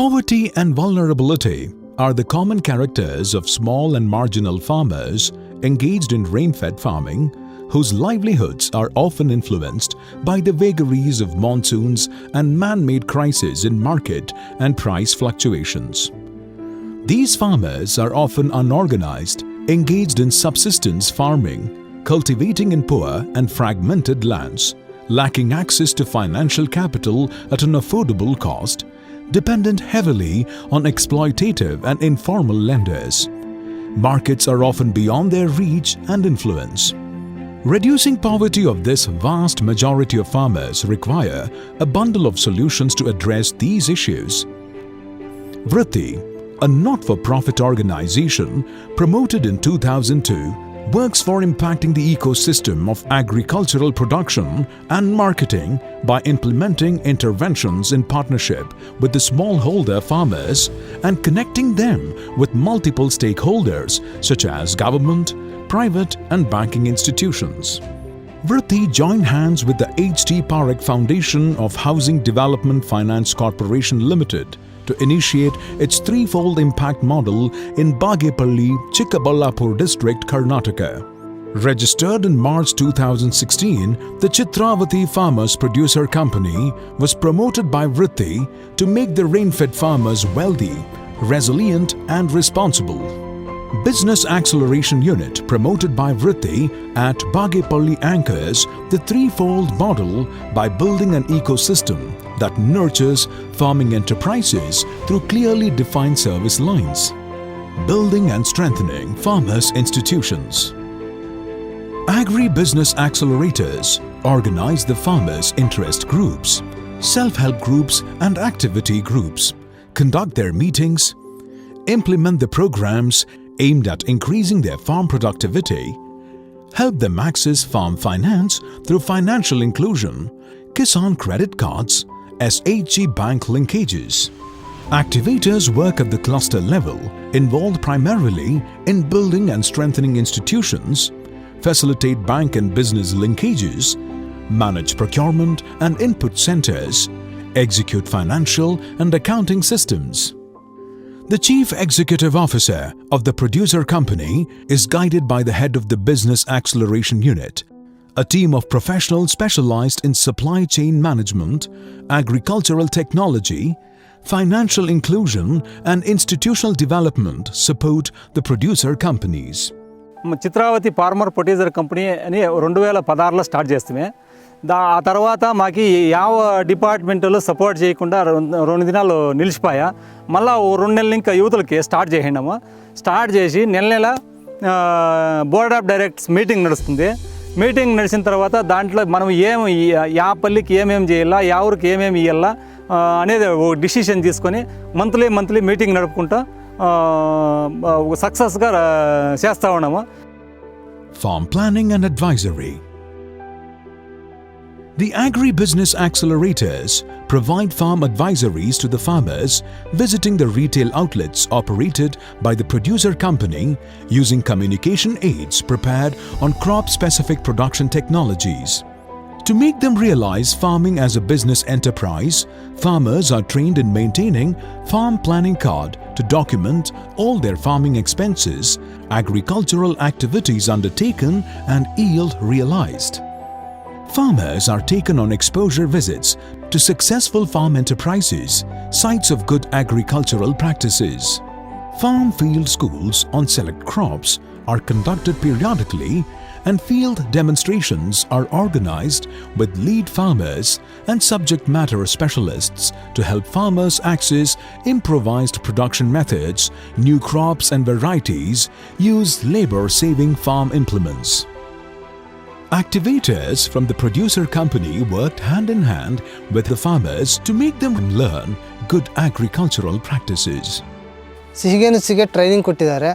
Poverty and vulnerability are the common characters of small and marginal farmers engaged in rain-fed farming, whose livelihoods are often influenced by the vagaries of monsoons and man-made crises in market and price fluctuations. These farmers are often unorganized, engaged in subsistence farming, cultivating in poor and fragmented lands, lacking access to financial capital at an affordable cost, dependent heavily on exploitative and informal lenders. Markets are often beyond their reach and influence. Reducing poverty of this vast majority of farmers require a bundle of solutions to address these issues. Virutti, a not-for-profit organization promoted in 2002, works for impacting the ecosystem of agricultural production and marketing by implementing interventions in partnership with the smallholder farmers and connecting them with multiple stakeholders such as government, private and banking institutions. Virutti joined hands with the H.T. Parekh Foundation of Housing Development Finance Corporation Limited to initiate its threefold impact model in Bagepalli, Chikkaballapur district, Karnataka. Registered in March 2016, the Chitravati Farmers Producer Company was promoted by Virutti to make the rain-fed farmers wealthy, resilient and responsible. Business Acceleration Unit promoted by Virutti at Bagepalli anchors the threefold model by building an ecosystem that nurtures farming enterprises through clearly defined service lines. Building and strengthening farmers' institutions. Agri-business accelerators organize the farmers' interest groups, self-help groups and activity groups, conduct their meetings, implement the programs aimed at increasing their farm productivity, help them access farm finance through financial inclusion, Kisan credit cards, SHG bank linkages. Activators work at the cluster level, involved primarily in building and strengthening institutions, facilitate bank and business linkages, manage procurement and input centers, execute financial and accounting systems. The Chief Executive Officer of the producer company is guided by the head of the Business Acceleration Unit, a team of professionals specialized in supply chain management, agricultural technology, financial inclusion and institutional development support the producer companies. Chitravathi farmer producer company అని 2016లో start చేస్తామే. ఆ తర్వాత మాకు యావ డిపార్ట్మెంట్లో support చేయకుండా 2 దినాలు నిలిచిపోయా. మళ్ళీ 2 నెలలు ఇంకా యువతలకి స్టార్ట్ చేసినాము. స్టార్ట్ చేసి నెల బోర్డ్ ఆఫ్ డైరెక్టర్స్ మీటింగ్ నడుస్తుంది. మీటింగ్ నడిచిన తర్వాత దాంట్లో మనం యా పల్లికి ఏమేమి చేయాలా, యా ఊరికి ఏమేమి ఇవ్వాలా అనేది ఒక డిసిషన్ తీసుకొని మంత్లీ మీటింగ్ నడుపుకుంటూ సక్సెస్గా చేస్తూ ఉన్నాము. Farm planning and advisory. The agri-business accelerators provide farm advisories to the farmers visiting the retail outlets operated by the producer company using communication aids prepared on crop-specific production technologies. To make them realize farming as a business enterprise, farmers are trained in maintaining farm planning card to document all their farming expenses, agricultural activities undertaken and yield realized. Farmers are taken on exposure visits to successful farm enterprises, sites of good agricultural practices. Farm field schools on select crops are conducted periodically and field demonstrations are organized with lead farmers and subject matter specialists to help farmers access improvised production methods, new crops and varieties, use labor-saving farm implements. Activators from the producer company worked hand in hand with the farmers to make them learn good agricultural practices. ಸಿಹಿಗೆ training ಕೊಟ್ಟಿದ್ದಾರೆ.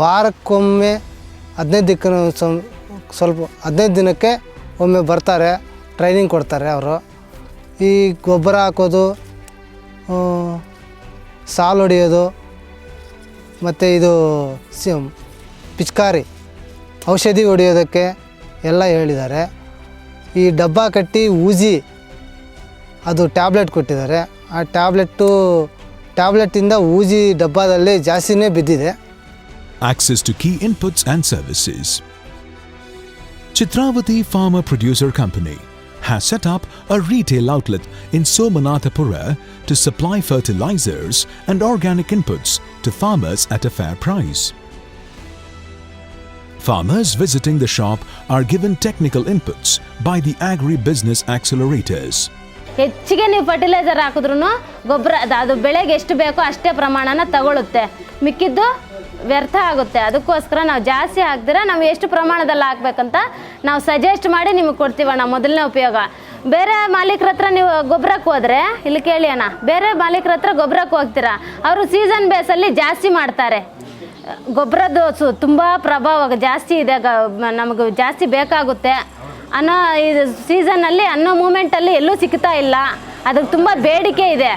ವಾರಕ್ಕೊಮ್ಮೆ 15 ದಿನಕ್ಕೆ ಒಮ್ಮೆ ಬರ್ತಾರೆ, training ಕೊಡ್ತಾರೆ ಅವರು. ಈ ಗೊಬ್ಬರ ಹಾಕೋದು, ಸಾಲು ಹೊಡೆಯೋದು ಮತ್ತು ಇದು ಪಿಚ್ಕಾರಿ ಔಷಧಿ ಹೊಡೆಯೋದಕ್ಕೆ ಎಲ್ಲ ಹೇಳಿದ್ದಾರೆ. ಈ ಡಬ್ಬ ಕಟ್ಟಿ ಊಜಿ ಅದು ಟ್ಯಾಬ್ಲೆಟ್ ಕೊಟ್ಟಿದ್ದಾರೆ. ಆ ಟ್ಯಾಬ್ಲೆಟ್ಟು ಟ್ಯಾಬ್ಲೆಟಿಂದ ಊಜಿ ಡಬ್ಬದಲ್ಲಿ ಜಾಸ್ತಿನೇ ಬಿದ್ದಿದೆ. Access to key inputs and services. Chitravati Farmer Producer Company has set up a retail outlet in Somanathapura to supply fertilizers and organic inputs to farmers at a fair price. Farmers visiting the shop are given technical inputs by the agri-business accelerators. ಹೆಚ್ಚಿಗೆ ನೀವು fertiliser ಹಾಕಿದ್ರೂ ಗೊಬ್ಬರ ಅದು ಬೆಳೆಗೆ ಎಷ್ಟು ಬೇಕೋ ಅಷ್ಟೇ ಪ್ರಮಾಣನ ತಗೊಳುತ್ತೆ, ಮಿಕ್ಕಿದ್ದು ವ್ಯರ್ಥ ಆಗುತ್ತೆ. ಅದಕ್ಕೋಸ್ಕರ ನಾವು ಜಾಸ್ತಿ ಹಾಕ್ದಿರ ನಾವು ಎಷ್ಟು ಪ್ರಮಾಣದಲ್ಲಿ ಹಾಕ್ಬೇಕಂತ ನಾವು ಸಜೆಸ್ಟ್ ಮಾಡಿ ನಿಮಗೆ ಕೊಡ್ತೀವಣ್ಣ. ಮೊದಲನೇ ಉಪಯೋಗ, ಬೇರೆ ಮಾಲೀಕರ ಹತ್ರ ನೀವು ಗೊಬ್ಬರಕ್ಕೆ ಹೋದರೆ, ಇಲ್ಲಿ ಕೇಳಿ ಅಣ್ಣ, ಬೇರೆ ಮಾಲೀಕರ ಹತ್ರ ಗೊಬ್ಬರಕ್ಕೆ ಹೋಗ್ತೀರಾ, ಅವರು ಸೀಸನ್ ಬೇಸಲ್ಲಿ ಜಾಸ್ತಿ ಮಾಡ್ತಾರೆ. ಗೊಬ್ಬರದ್ದು ತುಂಬ ಪ್ರಭಾವ ಜಾಸ್ತಿ ಇದೆ, ನಮಗೆ ಜಾಸ್ತಿ ಬೇಕಾಗುತ್ತೆ ಅನ್ನೋ ಇದು ಸೀಸನ್ನಲ್ಲಿ ಅನ್ನೋ ಮೂಮೆಂಟಲ್ಲಿ ಎಲ್ಲೂ ಸಿಗ್ತಾ ಇಲ್ಲ. ಅದಕ್ಕೆ ತುಂಬ ಬೇಡಿಕೆ ಇದೆ.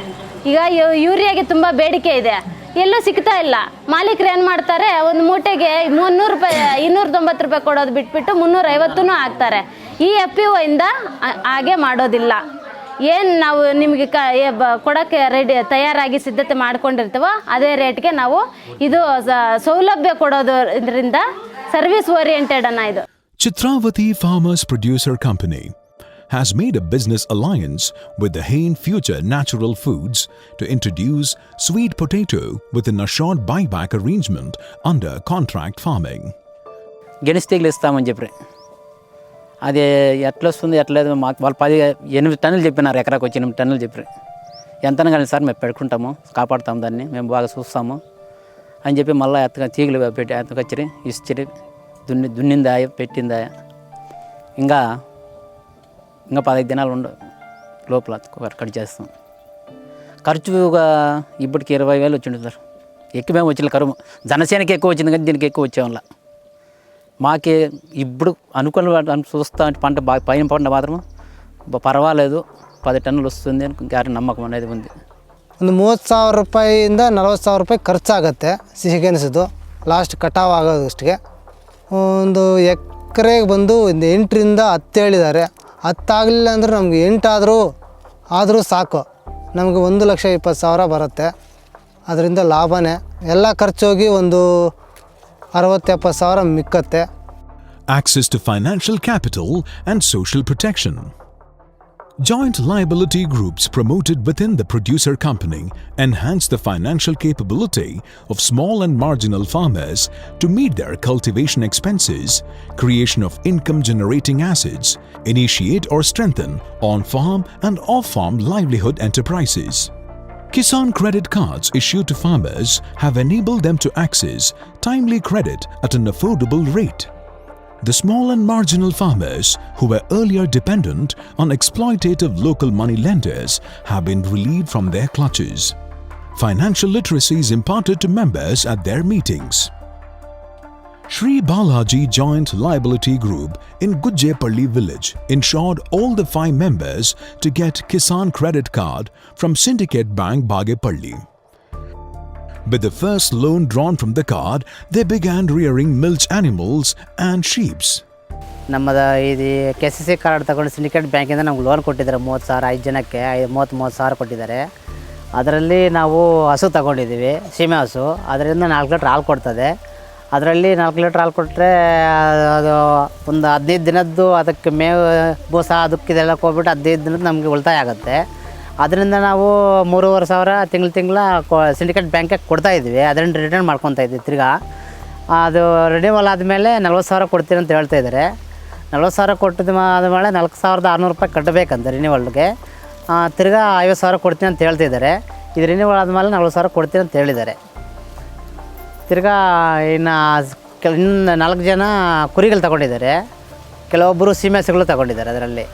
ಈಗ ಯೂರಿಯಾಗೆ ತುಂಬ ಬೇಡಿಕೆ ಇದೆ, ಎಲ್ಲೂ ಸಿಗ್ತಾ ಇಲ್ಲ. ಮಾಲೀಕರು ಏನು ಮಾಡ್ತಾರೆ, ಒಂದು ಮೂಟೆಗೆ 300 ರೂಪಾಯಿ 290 ರೂಪಾಯಿ ಕೊಡೋದು ಬಿಟ್ಬಿಟ್ಟು 350 ಹಾಕ್ತಾರೆ. ಈ FPO ಇಂದ ಹಾಗೆ ಮಾಡೋದಿಲ್ಲ. ಏನು ನಾವು ನಿಮಗೆ ಕೊಡೋಕ್ಕೆ ತಯಾರಾಗಿ ಸಿದ್ಧತೆ ಮಾಡ್ಕೊಂಡಿರ್ತೀವೋ ಅದೇ ರೇಟ್ಗೆ ನಾವು ಇದು ಸೌಲಭ್ಯ ಕೊಡೋದ್ರಿಂದ ಸರ್ವಿಸ್ ಓರಿಯೆಂಟೆಡ್ ಅನ್ನ ಇದು. Chitravati Farmers Producer Company has made a business alliance with the Hain Future Natural Foods to introduce sweet potato within a short buyback arrangement under contract farming. గెనిస్తీగలు ఇస్తామని చెప్పి అది ఎట్లా వస్తుంది ఎట్లేదు మాకు వాళ్ళు 8 టన్నులు చెప్పినారు, ఎకరాకు వచ్చి 8 టన్నులు చెప్పారు. ఎంతైనా కానీ సార్ మేము పెట్టుకుంటాము, కాపాడుతాము, దాన్ని మేము బాగా చూస్తాము అని చెప్పి మళ్ళీ ఎత్తగా తీగలు పెట్టి ఎత్తకొచ్చి ఇచ్చిరి దున్నిందా పెట్టిందా ఇంకా 15 దినాలు లోపల కట్ చేస్తాం. ఖర్చుగా ఇప్పటికి 20,000 వచ్చింది సార్. ఎక్కువేమో వచ్చింది, కరువు జనసేనకి ఎక్కువ వచ్చింది కానీ దీనికి ఎక్కువ వచ్చేవాళ్ళ. మాకే ఇప్పుడు అనుకూల చూస్తా పంట బాగా పైన పంట మాత్రం పర్వాలేదు, 10 టన్నులు వస్తుంది అని గ్యారెంటీ నమ్మకం అనేది ఉంది. ಒಂದು 30,000 ರೂಪಾಯಿಯಿಂದ 40,000 ರೂಪಾಯಿ ಖರ್ಚಾಗುತ್ತೆ ಸಿಹಿಗೆಣಸದು ಲಾಸ್ಟ್ ಕಟಾವ್ ಆಗೋದಷ್ಟಿಗೆ. ಒಂದು ಎಕರೆಗೆ ಬಂದು ಒಂದು 8ರಿಂದ 10 ಹೇಳಿದ್ದಾರೆ. 10 ಆಗಲಿಲ್ಲ ಅಂದರೆ ನಮ್ಗೆ 8 ಆದರೂ ಸಾಕು, ನಮಗೆ 1,20,000 ಬರುತ್ತೆ. ಅದರಿಂದ ಲಾಭನೇ. ಎಲ್ಲ ಖರ್ಚೋಗಿ ಒಂದು 60,000-70,000 ಮಿಕ್ಕತ್ತೆ. Access to financial capital and social protection. Joint liability groups promoted within the producer company enhance the financial capability of small and marginal farmers to meet their cultivation expenses, creation of income generating assets, initiate or strengthen on-farm and off-farm livelihood enterprises. Kisan credit cards issued to farmers have enabled them to access timely credit at an affordable rate. The small and marginal farmers who were earlier dependent on exploitative local money lenders have been relieved from their clutches. Financial literacy is imparted to members at their meetings. Sri Balaji Joint Liability Group in Bagepalli village insured all the 5 members to get Kisan credit card from Syndicate Bank Bagepalli. With the first loan drawn from the card, they began rearing milch animals and sheep. ನಮ್ಮದು ಇದು KCC card ತಗೊಂಡು syndicate ಬ್ಯಾಂಕಿಂದ ನಮ್ಗೆ loan ಕೊಟ್ಟಿದ್ದಾರೆ 30,000, 5 ಜನಕ್ಕೆ 30,000 ಕೊಟ್ಟಿದ್ದಾರೆ. ಅದರಲ್ಲಿ ನಾವು ಹಸು ತಗೊಂಡಿದ್ದೀವಿ, ಸೀಮೆ ಹಸು. ಅದರಿಂದ 4 ಲೀಟ್ರ್ ಹಾಲು ಕೊಡ್ತದೆ. ಅದರಲ್ಲಿ 4 ಲೀಟ್ರ್ ಹಾಲು ಕೊಟ್ಟರೆ ಅದು ಒಂದು 15 ದಿನದ್ದು ಅದಕ್ಕೆ ಮೇವು ಬೂಸ ಅದಕ್ಕೆ ಇದೆಲ್ಲ ಹೋಗ್ಬಿಟ್ಟು 15 ದಿನದ್ದು ನಮಗೆ ಉಳಿತಾಯ ಆಗುತ್ತೆ. ಅದರಿಂದ ನಾವು 3,500 ತಿಂಗಳ ಸಿಂಡಿಕೇಟ್ ಬ್ಯಾಂಕಿಗೆ ಕೊಡ್ತಾಯಿದ್ವಿ. ಅದರಿಂದ ರಿಟರ್ನ್ ಮಾಡ್ಕೊತಾ ಇದ್ವಿ. ತಿರ್ಗಾ ಅದು ರಿನ್ಯೂವಲ್ ಆದಮೇಲೆ 40,000 ಕೊಡ್ತೀನಿ ಅಂತ ಹೇಳ್ತಾಯಿದ್ದಾರೆ. 40,000 ಕೊಟ್ಟಿದ್ದು ಆದಮೇಲೆ 4,600 ರೂಪಾಯಿ ಕಟ್ಟಬೇಕಂತ ರಿನ್ಯೂವಲ್ಗೆ. ತಿರ್ಗಾ 50,000 ಕೊಡ್ತೀನಿ ಅಂತ ಹೇಳ್ತಿದ್ದಾರೆ. ಇದು ರಿನ್ಯೂವಲ್ ಆದಮೇಲೆ 40,000 ಕೊಡ್ತೀನಿ ಅಂತ ಹೇಳಿದ್ದಾರೆ. ತಿರ್ಗಾ ಇನ್ನು 4 ಜನ ಕುರಿಗಳು ತಗೊಂಡಿದ್ದಾರೆ, ಕೆಲವೊಬ್ಬರು ಸೀಮೆ ಹಸುಗಳು ತಗೊಂಡಿದ್ದಾರೆ. ಅದರಲ್ಲಿ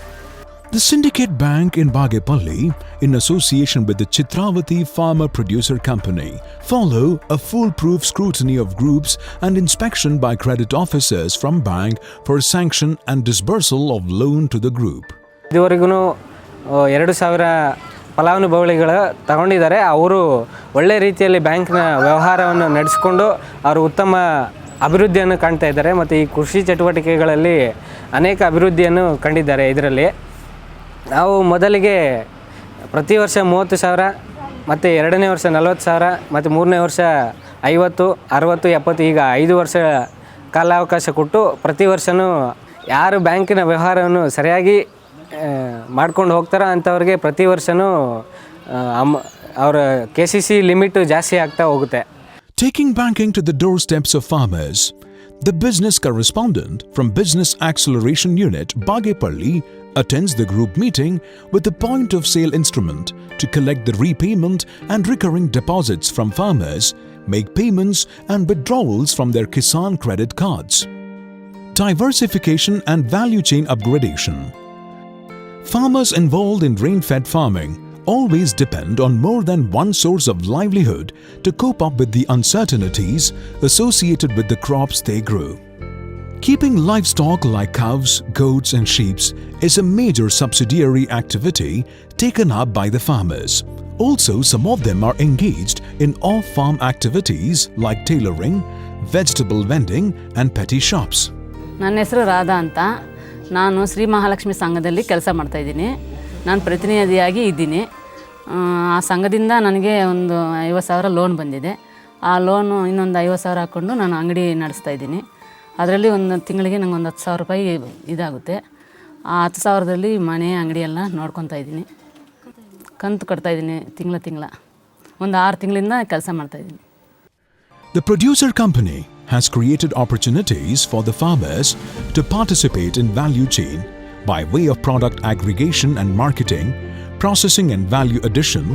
The Syndicate Bank in Bagepalli, in association with the Chitravati Farmer Producer Company, follow a foolproof scrutiny of groups and inspection by credit officers from bank for sanction and disbursal of loan to the group. ಇದುವರೆಗೂ 2,000 ಫಲಾನುಭವಿಗಳು ತಗೊಂಡಿದ್ದಾರೆ. ಅವರು ಒಳ್ಳೆ ರೀತಿಯಲ್ಲಿ ಬ್ಯಾಂಕ್ನ ವ್ಯವಹಾರವನ್ನು ನಡೆಸಿಕೊಂಡು ಅವರು ಉತ್ತಮ ಅಭಿವೃದ್ಧಿಯನ್ನು ಕಾಣ್ತಾ ಇದ್ದಾರೆ ಮತ್ತು ಈ ಕೃಷಿ ಚಟುವಟಿಕೆಗಳಲ್ಲಿ ಅನೇಕ ಅಭಿವೃದ್ಧಿಯನ್ನು ಕಂಡಿದ್ದಾರೆ. ಇದರಲ್ಲಿ ನಾವು ಮೊದಲಿಗೆ ಪ್ರತಿ ವರ್ಷ 30,000 ಮತ್ತು 2ನೇ ವರ್ಷ 40,000 ಮತ್ತು 3ನೇ ವರ್ಷ 50, 60, 70 ಈಗ 5 ವರ್ಷ ಕಾಲಾವಕಾಶ ಕೊಟ್ಟು ಪ್ರತಿ ವರ್ಷವೂ ಯಾರು ಬ್ಯಾಂಕಿನ ವ್ಯವಹಾರವನ್ನು ಸರಿಯಾಗಿ ಮಾಡ್ಕೊಂಡು ಹೋಗ್ತಾರೋ ಅಂಥವ್ರಿಗೆ ಪ್ರತಿ ವರ್ಷವೂ ಅವರ KCC ಲಿಮಿಟು ಜಾಸ್ತಿ ಆಗ್ತಾ ಹೋಗುತ್ತೆ. Taking banking to the doorsteps of farmers, the business correspondent from Business Acceleration Unit, Bagepalli, attends the group meeting with the point of sale instrument to collect the repayment and recurring deposits from farmers, make payments and withdrawals from their Kisan credit cards. Diversification and value chain upgradation. Farmers involved in rain-fed farming always depend on more than one source of livelihood to cope up with the uncertainties associated with the crops they grow. Keeping livestock like cows, goats and sheep is a major subsidiary activity taken up by the farmers. Also, some of them are engaged in off-farm activities like tailoring, vegetable vending and petty shops. ನನ್ನ ಹೆಸರು ರಾಧಾ ಅಂತ. ನಾನು ಶ್ರೀ ಮಹಾಲಕ್ಷ್ಮಿ ಸಂಘದಲ್ಲಿ ಕೆಲಸ ಮಾಡ್ತಾಯಿದ್ದೀನಿ. ನಾನು ಪ್ರತಿನಿಧಿಯಾಗಿ ಇದ್ದೀನಿ. ಆ ಸಂಘದಿಂದ ನನಗೆ ಒಂದು 50,000 ಲೋನ್ ಬಂದಿದೆ. ಆ ಲೋನು ಇನ್ನೊಂದು 50,000 ಹಾಕ್ಕೊಂಡು ನಾನು ಅಂಗಡಿ ನಡೆಸ್ತಾ ಇದ್ದೀನಿ. ಅದರಲ್ಲಿ ಒಂದು ತಿಂಗಳಿಗೆ ನಂಗೆ ಒಂದು 10,000 ರೂಪಾಯಿ ಇದಾಗುತ್ತೆ. ಆ 10,000ದಲ್ಲಿ ಮನೆ ಅಂಗಡಿ ಎಲ್ಲ ನೋಡ್ಕೊತಾ ಇದ್ದೀನಿ. ಕಂತು ಕಟ್ತಾಯಿದ್ದೀನಿ ತಿಂಗಳ ಒಂದು 6 ತಿಂಗಳಿಂದ ಕೆಲಸ ಮಾಡ್ತಾಯಿದ್ದೀನಿ. The producer company has created opportunities for the farmers to participate in value chain by way of product aggregation and marketing, processing and value addition,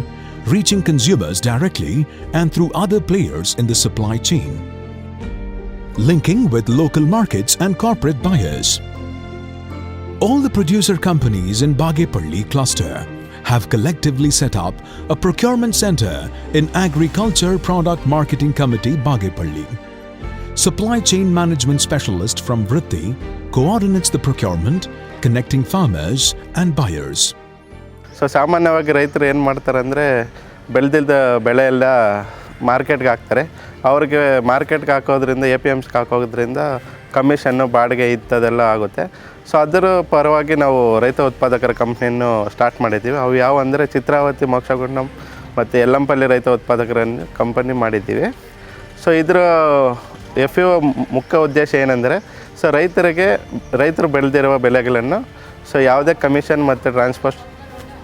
reaching consumers directly and through other players in the supply chain, linking with local markets and corporate buyers. All the producer companies in Bagepalli cluster have collectively set up a procurement center in Agriculture Product Marketing Committee Bagepalli. Supply chain management specialist from Virutti coordinates the procurement, connecting farmers and buyers. So ಸಾಮಾನ್ಯವಾಗಿ ರೈತರು ಏನು ಮಾಡ್ತಾರೆ ಅಂದರೆ ಬೆಳೆದಿದ್ದ ಬೆಳೆ ಎಲ್ಲ ಮಾರ್ಕೆಟ್ಗೆ ಹಾಕ್ತಾರೆ. ಅವ್ರಿಗೆ ಮಾರ್ಕೆಟ್ಗೆ ಹಾಕೋದ್ರಿಂದ APMSಗೆ ಹಾಕೋದ್ರಿಂದ ಕಮಿಷನ್ನು ಬಾಡಿಗೆ ಇಂಥದ್ದೆಲ್ಲ ಆಗುತ್ತೆ. ಸೊ ಅದರ ಪರವಾಗಿ ನಾವು ರೈತ ಉತ್ಪಾದಕರ ಕಂಪ್ನಿಯನ್ನು ಸ್ಟಾರ್ಟ್ ಮಾಡಿದ್ದೀವಿ. ಅವು ಯಾವ ಅಂದರೆ ಚಿತ್ರಾವತಿ, ಮೋಕ್ಷಗುಂಡಂ ಮತ್ತು ಯಲ್ಲಂಪಲ್ಲಿ ರೈತ ಉತ್ಪಾದಕರ ಕಂಪನಿ ಮಾಡಿದ್ದೀವಿ. ಸೊ ಇದರ FAO ಮುಖ್ಯ ಉದ್ದೇಶ ಏನಂದರೆ ಸೊ ರೈತರು ಬೆಳೆದಿರುವ ಬೆಳೆಗಳನ್ನು ಸೊ ಯಾವುದೇ ಕಮಿಷನ್ ಮತ್ತು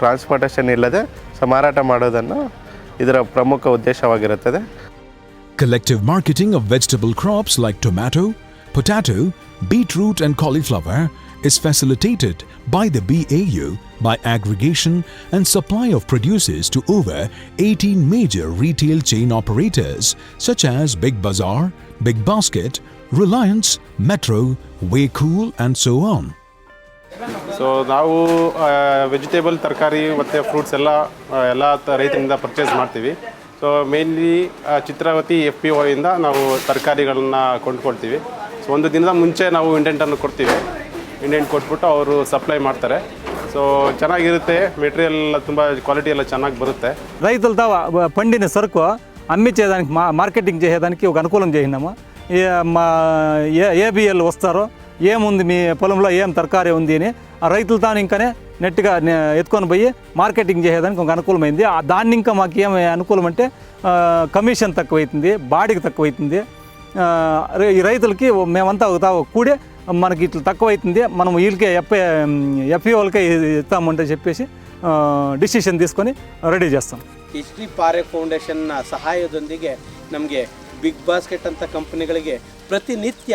ಟ್ರಾನ್ಸ್ಪೋರ್ಟೇಷನ್ ಇಲ್ಲದೆ ಸೊ ಮಾರಾಟ ಮಾಡೋದನ್ನು ಇದರ ಪ್ರಮುಖ ಉದ್ದೇಶವಾಗಿರುತ್ತದೆ. Collective marketing of vegetable crops like tomato, potato, beetroot and cauliflower is facilitated by the BAU by aggregation and supply of produces to over 18 major retail chain operators such as Big Bazaar, Big Basket, Reliance, Metro, Way Cool and so on. So ನಾವು vegetable, ತರಕಾರಿ ಮತ್ತು fruits ಎಲ್ಲ ರೈತರಿಂದ purchase ಮಾಡ್ತೀವಿ. So mainly Chitravati FPO ಇಂದ ನಾವು ತರಕಾರಿಗಳನ್ನ ಕೊಂಡ್ಕೊಳ್ತೀವಿ. So ಒಂದು ದಿನದ ಮುಂಚೆ ನಾವು ಇಂಡೆಂಟನ್ನು ಕೊಡ್ತೀವಿ. ಇಂಡೆಂಟ್ ಕೊಟ್ಬಿಟ್ಟು ಅವರು సప్లై ಮಾಡ್ತಾರೆ. సో ಚೆನ್ನಾಗಿರುತ್ತೆ, మెటీరియల్ ತುಂಬ క్వాలిటీ ಎಲ್ಲ ಚೆನ್ನಾಗಿ బರುತ್ತೆ. రైతులతో పండిన సరుకు అమ్మించేదానికి మార్కెటింగ్ చేసేదానికి ఒక అనుకూలం చేసినాము. మా ABL వస్తారు, ఏముంది మీ పొలంలో ఏం తరకారీ ఉంది అని ఆ రైతులతో ఇంకానే నెట్గా ఎత్తుకొని పోయి మార్కెటింగ్ చేసేదానికి ఒక అనుకూలమైంది. దాన్ని ఇంకా మాకు ఏం అనుకూలం అంటే కమిషన్ తక్కువైతుంది, బాడీకి తక్కువైతుంది. ఈ రైతులకి మేమంతా కూడే మనకి ఇట్లా తక్కువైతుంది, మనం వీళ్ళకే FPOలకే ఇస్తామంటే చెప్పేసి ಡಿಸಿಷನ್ తీసుకొని రెడీ చేస్తాం. HD ಪಾರೆ ಫೌಂಡೇಶನ್ ಸಹಾಯದೊಂದಿಗೆ ನಮಗೆ ಬಿಗ್ ಬಾಸ್ಕೆಟ್ ಅಂತ ಕಂಪನಿಗಳಿಗೆ ಪ್ರತಿನಿತ್ಯ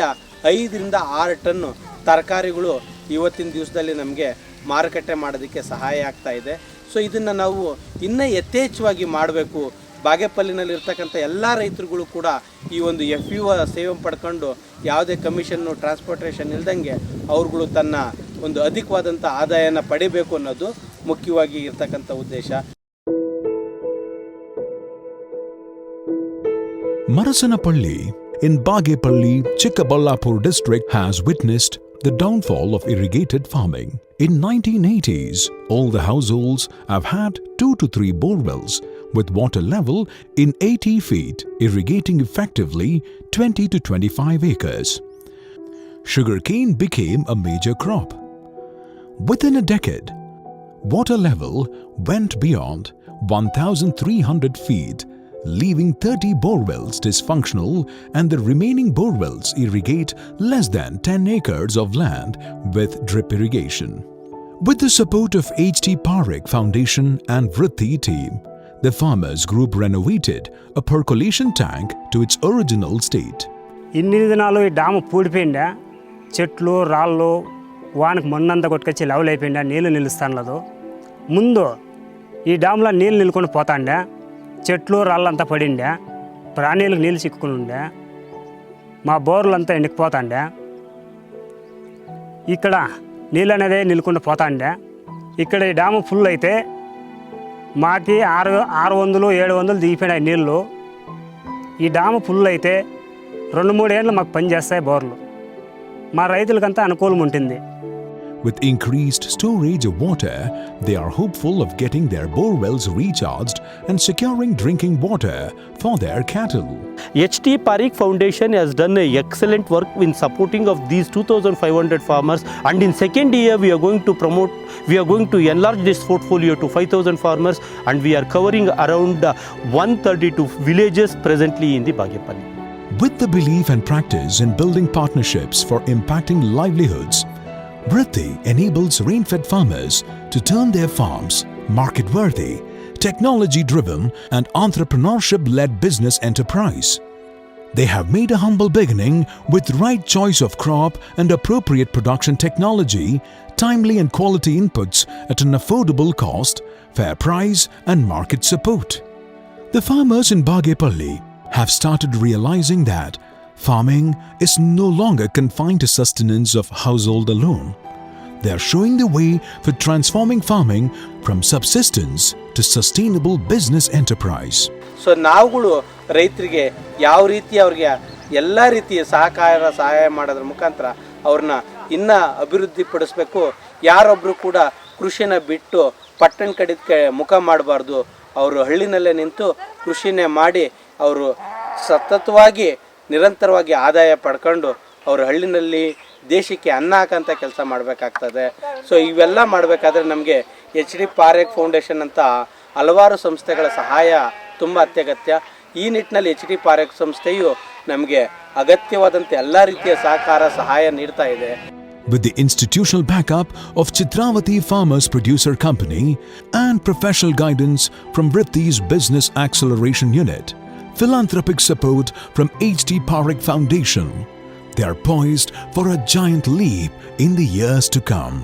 5 ರಿಂದ 6 ಟನ್ ತರಕಾರಿಗಳು ಇವತ್ತಿನ ದಿವಸದಲ್ಲಿ ನಮಗೆ ಮಾರುಕಟ್ಟೆ ಮಾಡೋದಕ್ಕೆ ಸಹಾಯ ಆಗ್ತಾ ಇದೆ. ಸೊ ಇದನ್ನು ನಾವು ಇನ್ನೂ ಯಥೇಚ್ಛವಾಗಿ ಮಾಡಬೇಕು. ಬಾಗೇಪಲ್ಲಿನಲ್ಲಿರ್ತಕ್ಕಂಥ ಎಲ್ಲ ರೈತರುಗಳು ಕೂಡ ಈ ಒಂದು FPO ಸೇವೆ ಪಡ್ಕೊಂಡು ಯಾವುದೇ ಕಮಿಷನ್ನು ಟ್ರಾನ್ಸ್ಪೋರ್ಟೇಷನ್ ಇಲ್ದಂಗೆ ಅವ್ರುಗಳು ತನ್ನ ಒಂದು ಅಧಿಕವಾದಂಥ ಆದಾಯನ ಪಡಿಬೇಕು ಅನ್ನೋದು ಮುಖ್ಯವಾಗಿ ಇರ್ತಕ್ಕಂಥ ಉದ್ದೇಶ. Marasanapalli in Bagepalli, Chikkaballapur district has witnessed the downfall of irrigated farming. In 1980s, all the households have had 2 to 3 borewells with water level in 80 feet, irrigating effectively 20 to 25 acres. Sugarcane became a major crop. Within a decade, water level went beyond 1,300 feet, leaving 30 borewells dysfunctional, and the remaining borewells irrigate less than 10 acres of land with drip irrigation. With the support of H.T. Parekh Foundation and Virutti team, the farmers group renovated a percolation tank to its original state. ఇన్ని దినాలు ఈ dam పూడిపోయిండే, చెట్లు రాళ్ళు వానకు మన్నంతా కొట్టుకొచ్చి level అయిపోయిండే, నీళ్ళు నిలుస్తాను. ముందు ఈ డామ్లో నీళ్ళు నిలుకొని పోతాండే, చెట్లు రాళ్ళంతా పడిండే, ప్రాణీలకు నీళ్ళు చిక్కుకుని ఉండే, మా బోర్లంతా ఎండికిపోతాండే. ఇక్కడ నీళ్ళు అనేది నిలుకుండా పోతాండే. ఇక్కడ ఈ డాము ఫుల్ అయితే మాకి 600-700 దిగిపోయినాయి నీళ్ళు. ఈ డాము ఫుల్ అయితే 2-3 ఏళ్ళు మాకు పనిచేస్తాయి బోర్లు. మా రైతులకంతా అనుకూలం ఉంటుంది. With increased storage of water, they are hopeful of getting their borewells recharged and securing drinking water for their cattle. H.T. Parekh Foundation has done an excellent work in supporting of these 2,500 farmers, and in second year we are going to enlarge this portfolio to 5,000 farmers, and we are covering around 132 villages presently in the Bagepalli. With the belief and practice in building partnerships for impacting livelihoods, Virutti enables rain-fed farmers to turn their farms market-worthy, technology-driven and entrepreneurship-led business enterprise. They have made a humble beginning with right choice of crop and appropriate production technology, timely and quality inputs at an affordable cost, fair price and market support. The farmers in Bagepalli have started realizing that farming is no longer confined to sustenance of household alone. They are showing the way for transforming farming from subsistence to sustainable business enterprise. So ನಾವುಗಳು ರೈತರಿಗೆ ಯಾವ ರೀತಿ ಅವ್ರಿಗೆ ಎಲ್ಲ ರೀತಿಯ ಸಹಾಯ ಮಾಡೋದ್ರ ಮುಖಾಂತರ ಅವ್ರನ್ನ ಇನ್ನೂ ಅಭಿವೃದ್ಧಿ ಪಡಿಸ್ಬೇಕು. ಯಾರೊಬ್ಬರು ಕೂಡ ಕೃಷಿನ ಬಿಟ್ಟು ಪಟ್ಟಣ ಕಡೆಗೆ ಮುಖ ಮಾಡಬಾರ್ದು. ಅವರು ಹಳ್ಳಿನಲ್ಲೇ ನಿಂತು ಕೃಷಿನೇ ಮಾಡಿ ಅವರು ಸತತವಾಗಿ ನಿರಂತರವಾಗಿ ಆದಾಯ ಪಡ್ಕೊಂಡು ಅವರು ಹಳ್ಳಿನಲ್ಲಿ ದೇಶಕ್ಕೆ ಅನ್ನ ಹಾಕಂತ ಕೆಲಸ ಮಾಡಬೇಕಾಗ್ತದೆ. ಸೊ ಇವೆಲ್ಲ ಮಾಡಬೇಕಾದ್ರೆ ನಮಗೆ H.T. Parekh ಫೌಂಡೇಶನ್ ಅಂತ ಹಲವಾರು ಸಂಸ್ಥೆಗಳ ಸಹಾಯ ತುಂಬ ಅತ್ಯಗತ್ಯ. ಈ ನಿಟ್ಟಿನಲ್ಲಿ H.T. Parekh ಸಂಸ್ಥೆಯು ನಮಗೆ ಅಗತ್ಯವಾದಂಥ ಎಲ್ಲ ರೀತಿಯ ಸಹಾಯ ನೀಡ್ತಾ ಇದೆ. With the institutional backup of Chitravati Farmers Producer Company and professional guidance from Virutti's Business Acceleration Unit, philanthropic support from H.T. Parekh Foundation, they are poised for a giant leap in the years to come.